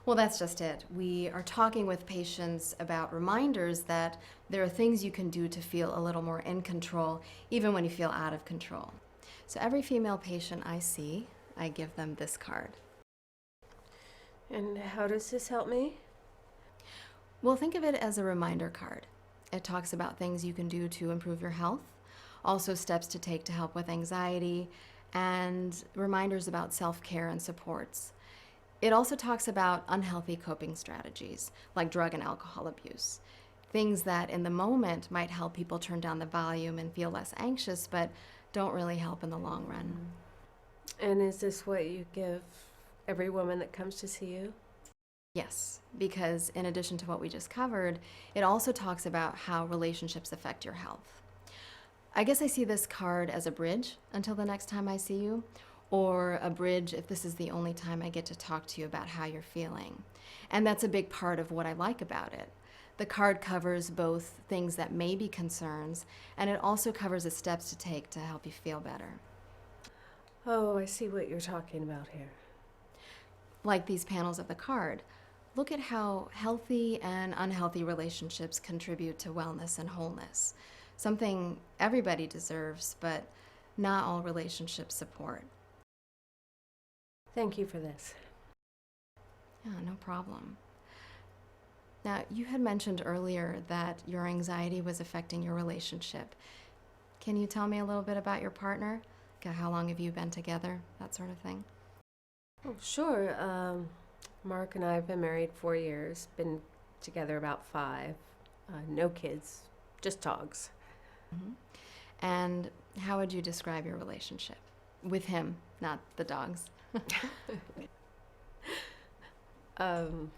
Well, that's just it. We are talking with patients about reminders that there are things you can do to feel a little more in control, even when you feel out of control. So every female patient I see, I give them this card. And how does this help me? Well, think of it as a reminder card. It talks about things you can do to improve your health, also steps to take to help with anxiety, and reminders about self-care and supports. It also talks about unhealthy coping strategies, like drug and alcohol abuse. Things that in the moment might help people turn down the volume and feel less anxious, but don't really help in the long run. And is this what you give every woman that comes to see you? Yes, because in addition to what we just covered, it also talks about how relationships affect your health. I guess I see this card as a bridge until the next time I see you, or a bridge if this is the only time I get to talk to you about how you're feeling. And that's a big part of what I like about it. The card covers both things that may be concerns, and it also covers the steps to take to help you feel better. Oh, I see what you're talking about here. Like these panels of the card, look at how healthy and unhealthy relationships contribute to wellness and wholeness. Something everybody deserves, but not all relationships support. Thank you for this. Yeah, no problem. Now, you had mentioned earlier that your anxiety was affecting your relationship. Can you tell me a little bit about your partner? How long have you been together? That sort of thing. Oh, sure. Mark and I have been married 4 years, been together about 5. No kids, just dogs. Mhm. And how would you describe your relationship? With him, not the dogs. Um,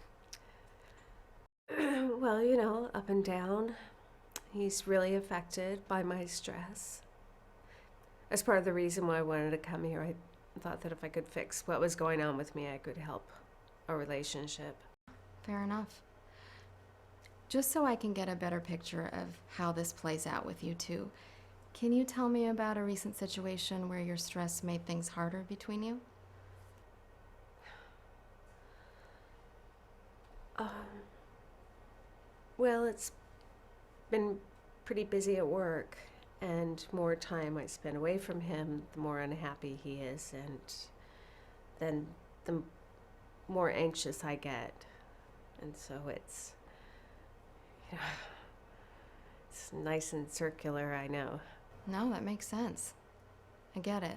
well, up and down. He's really affected by my stress. That's part of the reason why I wanted to come here. I thought that if I could fix what was going on with me, I could help our relationship. Fair enough. Just so I can get a better picture of how this plays out with you two, can you tell me about a recent situation where your stress made things harder between you? Um, well, it's been pretty busy at work, and more time I spend away from him, the more unhappy he is, and then the more anxious I get. And so you know, it's nice and circular, I know. No, that makes sense. I get it.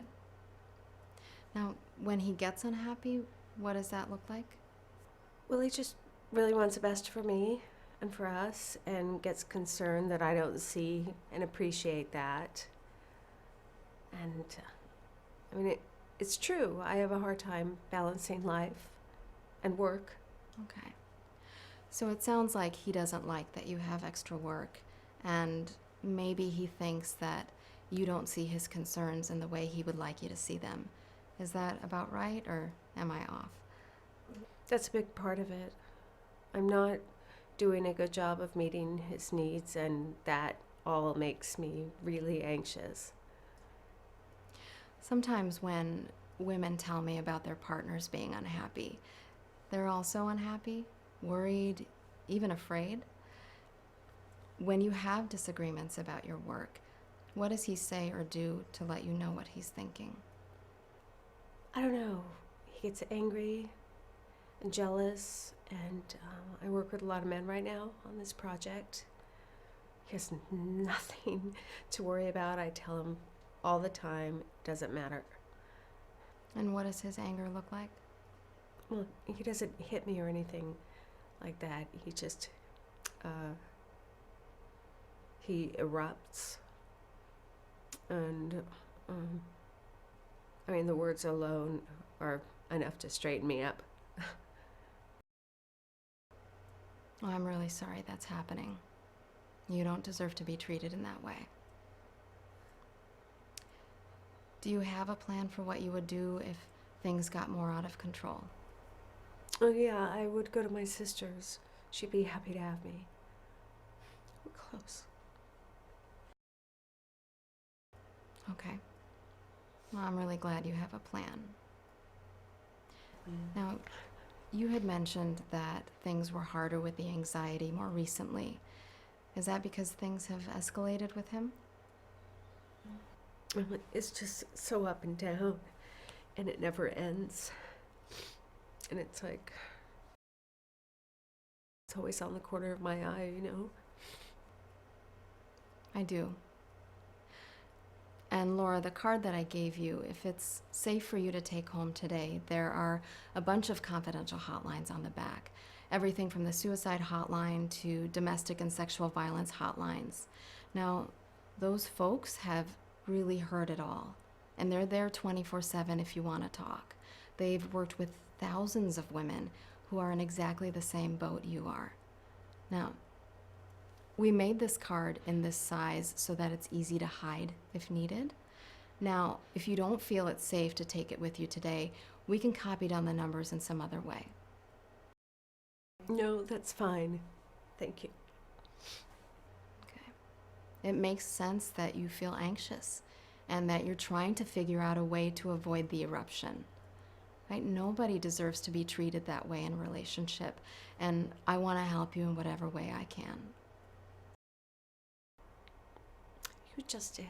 Now, when he gets unhappy, what does that look like? Well, he just really wants the best for me and for us, and gets concerned that I don't see and appreciate that. And it's true. I have a hard time balancing life and work. Okay. So it sounds like he doesn't like that you have extra work, and maybe he thinks that you don't see his concerns in the way he would like you to see them. Is that about right, or am I off? That's a big part of it. I'm not doing a good job of meeting his needs, and that all makes me really anxious. Sometimes when women tell me about their partners being unhappy, they're also unhappy, worried, even afraid. When you have disagreements about your work, what does he say or do to let you know what he's thinking? I don't know. He gets angry and jealous, and I work with a lot of men right now on this project. He has nothing to worry about. I tell him all the time, it doesn't matter. And what does his anger look like? Well, he doesn't hit me or anything like that. He just, he erupts. And, the words alone are enough to straighten me up. Oh, I'm really sorry that's happening. You don't deserve to be treated in that way. Do you have a plan for what you would do if things got more out of control? Oh, yeah, I would go to my sister's. She'd be happy to have me. We're close. Okay. Well, I'm really glad you have a plan. Now, You had mentioned that things were harder with the anxiety more recently. Is that because things have escalated with him? It's just so up and down, and it never ends. And it's like, it's always on the corner of my eye, you know? I do. And Laura, the card that I gave you, if it's safe for you to take home today, there are a bunch of confidential hotlines on the back. Everything from the suicide hotline to domestic and sexual violence hotlines. Now, those folks have really heard it all, and they're there 24/7 if you want to talk. They've worked with thousands of women who are in exactly the same boat you are. Now, we made this card in this size so that it's easy to hide if needed. Now, if you don't feel it's safe to take it with you today, we can copy down the numbers in some other way. No, that's fine. Thank you. Okay. It makes sense that you feel anxious and that you're trying to figure out a way to avoid the eruption. Right? Nobody deserves to be treated that way in a relationship, and I want to help you in whatever way I can. You just did.